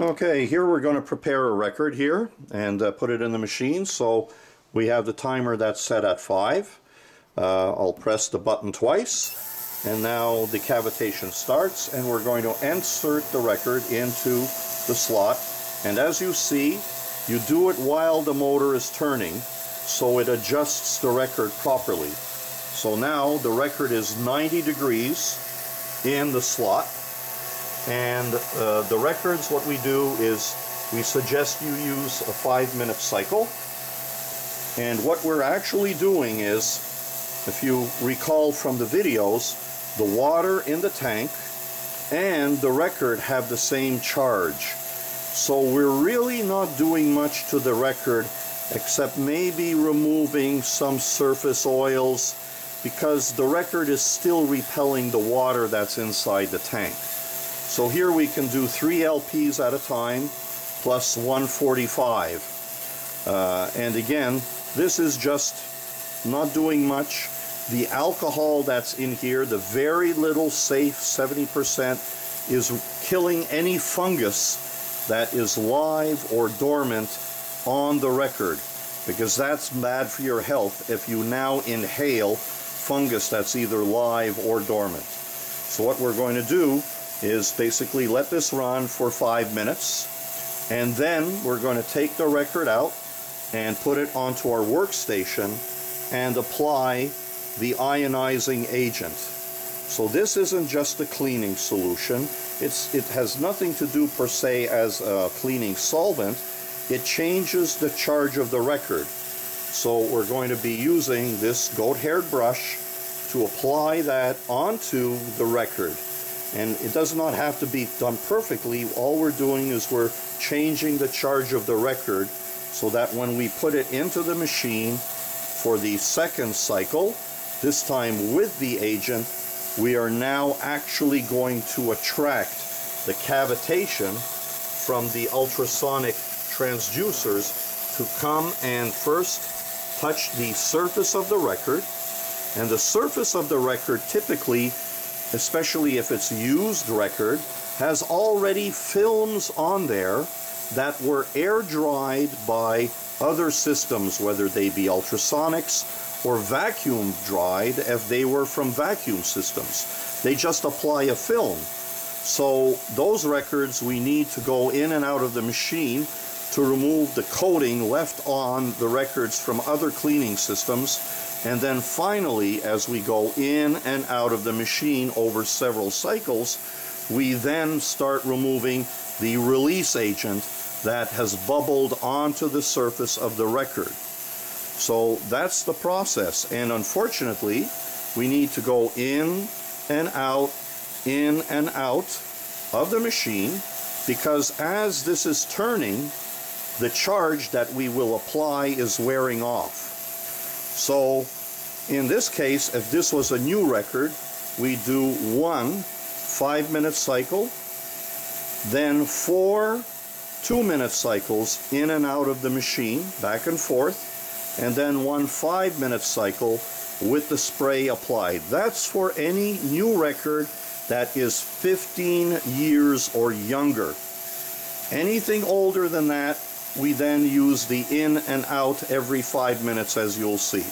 Okay, here we're going to prepare a record here and put it in the machine. So we have the timer that's set at 5. I'll press the button twice, and now the cavitation starts, and we're going to insert the record into the slot. And as you see, you do it while the motor is turning, so it adjusts the record properly. So now the record is 90 degrees in the slot. And the records, what we do is we suggest you use a 5-minute cycle. And what we're actually doing is, if you recall from the videos, the water in the tank and the record have the same charge. So we're really not doing much to the record except maybe removing some surface oils, because the record is still repelling the water that's inside the tank. So here we can do 3 LPs at a time plus 145. And again, this is just not doing much. The alcohol that's in here, the very little safe 70%, is killing any fungus that is live or dormant on the record, because that's bad for your health if you now inhale fungus that's either live or dormant. So what we're going to do is basically let this run for 5 minutes, and then we're going to take the record out and put it onto our workstation and apply the ionizing agent. So this isn't just a cleaning solution. It has nothing to do per se as a cleaning solvent. It changes the charge of the record. So we're going to be using this goat-haired brush to apply that onto the record. And it does not have to be done perfectly. All we're doing is we're changing the charge of the record so that when we put it into the machine for the second cycle, this time with the agent, we are now actually going to attract the cavitation from the ultrasonic transducers to come and first touch the surface of the record. And the surface of the record typically, especially if it's used record, has already films on there that were air dried by other systems, whether they be ultrasonics or vacuum dried if they were from vacuum systems. They just apply a film. So those records, we need to go in and out of the machine to remove the coating left on the records from other cleaning systems. And then finally, as we go in and out of the machine over several cycles, we then start removing the release agent that has bubbled onto the surface of the record. So that's the process. And unfortunately, we need to go in and out of the machine, because as this is turning, the charge that we will apply is wearing off. So in this case, if this was a new record, we do 1 5-minute cycle, then 4 2-minute cycles in and out of the machine, back and forth, and then 1 5-minute cycle with the spray applied. That's for any new record that is 15 years or younger. Anything older than that, we then use the in and out every 5 minutes, as you'll see.